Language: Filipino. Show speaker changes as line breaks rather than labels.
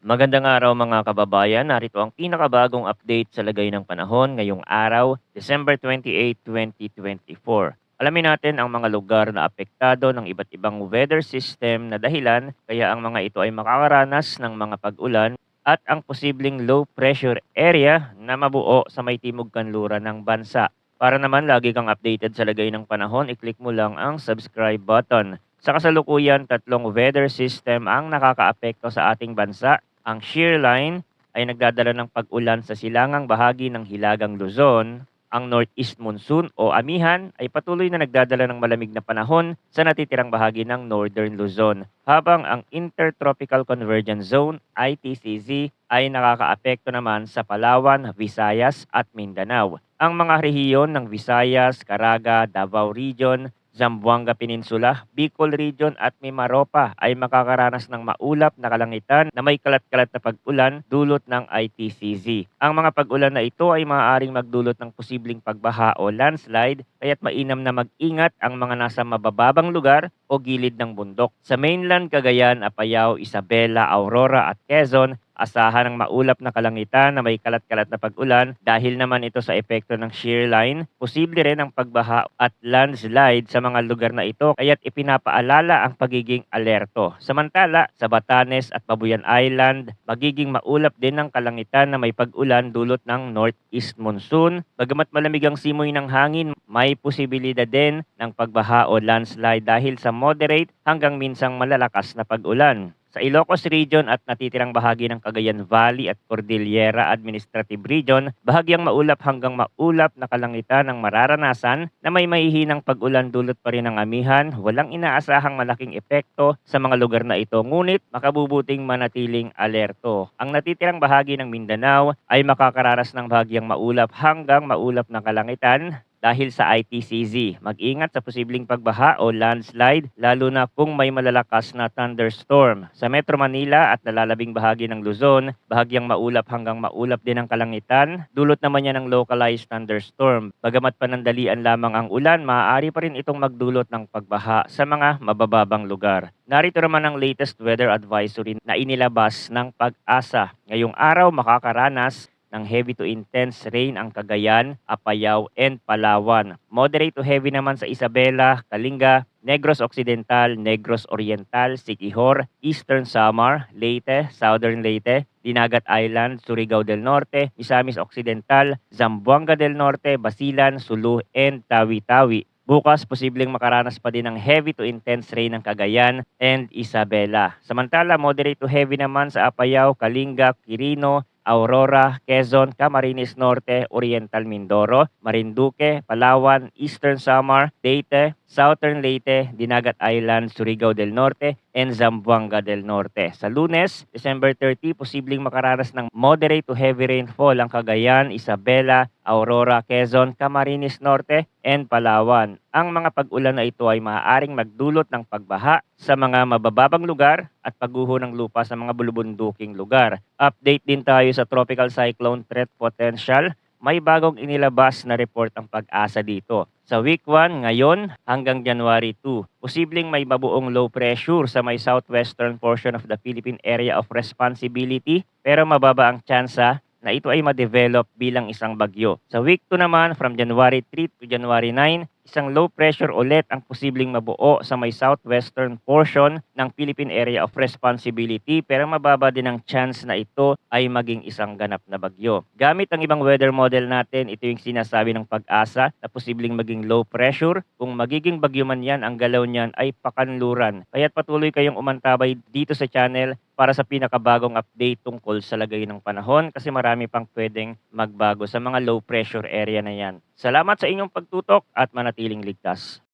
Magandang araw mga kababayan. Narito ang pinakabagong update sa lagay ng panahon ngayong araw, December 28, 2024. Alamin natin ang mga lugar na apektado ng iba't ibang weather system na dahilan kaya ang mga ito ay makakaranas ng mga pag-ulan at ang posibleng low pressure area na mabuo sa may timog kanluran ng bansa. Para naman lagi kang updated sa lagay ng panahon, i-click mo lang ang subscribe button. Sa kasalukuyan, tatlong weather system ang nakakaapekto sa ating bansa. Ang shear line ay nagdadala ng pag-ulan sa silangang bahagi ng Hilagang Luzon. Ang northeast monsoon o amihan ay patuloy na nagdadala ng malamig na panahon sa natitirang bahagi ng northern Luzon. Habang ang Intertropical Convergence Zone ITCZ ay nakakaapekto naman sa Palawan, Visayas at Mindanao. Ang mga rehiyon ng Visayas, Caraga, Davao Region, Zamboanga Peninsula, Bicol Region at Mimaropa ay makakaranas ng maulap na kalangitan na may kalat-kalat na pag-ulan dulot ng ITCZ. Ang mga pag-ulan na ito ay maaaring magdulot ng posibleng pagbaha o landslide kaya't mainam na mag-ingat ang mga nasa mabababang lugar o gilid ng bundok. Sa mainland Cagayan, Apayao, Isabela, Aurora at Quezon, asahan ng maulap na kalangitan na may kalat-kalat na pag-ulan dahil naman ito sa epekto ng shear line. Posible rin ang pagbaha at landslide sa mga lugar na ito kaya't ipinapaalala ang pagiging alerto. Samantala, sa Batanes at Babuyan Island, magiging maulap din ng kalangitan na may pag-ulan dulot ng northeast monsoon. Bagamat malamig ang simoy ng hangin, may posibilidad din ng pagbaha o landslide dahil sa moderate hanggang minsang malalakas na pag-ulan. Sa Ilocos Region at natitirang bahagi ng Cagayan Valley at Cordillera Administrative Region, bahagyang maulap hanggang maulap na kalangitan ang mararanasan na may mahihinang pag-ulan dulot pa rin ng amihan. Walang inaasahang malaking epekto sa mga lugar na ito, ngunit makabubuting manatiling alerto. Ang natitirang bahagi ng Mindanao ay makakaranas ng bahagyang maulap hanggang maulap na kalangitan dahil sa ITCZ. Mag-ingat sa posibleng pagbaha o landslide lalo na kung may malalakas na thunderstorm. Sa Metro Manila at nalalabing bahagi ng Luzon, bahagyang maulap hanggang maulap din ang kalangitan. Dulot naman yan ng localized thunderstorm. Bagamat panandalian lamang ang ulan, maaari pa rin itong magdulot ng pagbaha sa mga mabababang lugar. Narito naman ang latest weather advisory na inilabas ng Pag-asa. Ngayong araw makakaranas ng heavy to intense rain ang Cagayan, Apayao, and Palawan. Moderate to heavy naman sa Isabela, Kalinga, Negros Occidental, Negros Oriental, Siquijor, Eastern Samar, Leyte, Southern Leyte, Dinagat Island, Surigao del Norte, Misamis Occidental, Zamboanga del Norte, Basilan, Sulu, and Tawi-Tawi. Bukas, posibleng makaranas pa din ng heavy to intense rain ng Cagayan and Isabela. Samantala, moderate to heavy naman sa Apayao, Kalinga, Quirino, Aurora, Quezon, Camarines Norte, Oriental Mindoro, Marinduque, Palawan, Eastern Samar, Leyte, Southern Leyte, Dinagat Island, Surigao del Norte, and Zamboanga del Norte. Sa Lunes, December 30, posibleng makaranas ng moderate to heavy rainfall ang Cagayan, Isabela, Aurora, Quezon, Camarines Norte, and Palawan. Ang mga pag-ulan na ito ay maaaring magdulot ng pagbaha sa mga mabababang lugar at pagguho ng lupa sa mga bulubunduking lugar. Update din tayo sa tropical cyclone threat potential. May bagong inilabas na report ang Pag-asa dito. Sa week 1 ngayon hanggang January 2, posibleng may mabuong low pressure sa may southwestern portion of the Philippine Area of Responsibility pero mababa ang tsansa na ito ay ma-develop bilang isang bagyo. Sa week 2 naman, from January 3 to January 9, isang low pressure ulit ang posibleng mabuo sa may southwestern portion ng Philippine Area of Responsibility pero mababa din ang chance na ito ay maging isang ganap na bagyo. Gamit ang ibang weather model natin, ito yung sinasabi ng Pag-asa na posibleng maging low pressure. Kung magiging bagyo man yan, ang galaw niyan ay pakanluran. Kaya't patuloy kayong umantabay dito sa channel para sa pinakabagong update tungkol sa lagay ng panahon kasi marami pang pwedeng magbago sa mga low pressure area na yan. Salamat sa inyong pagtutok at manatiling ligtas.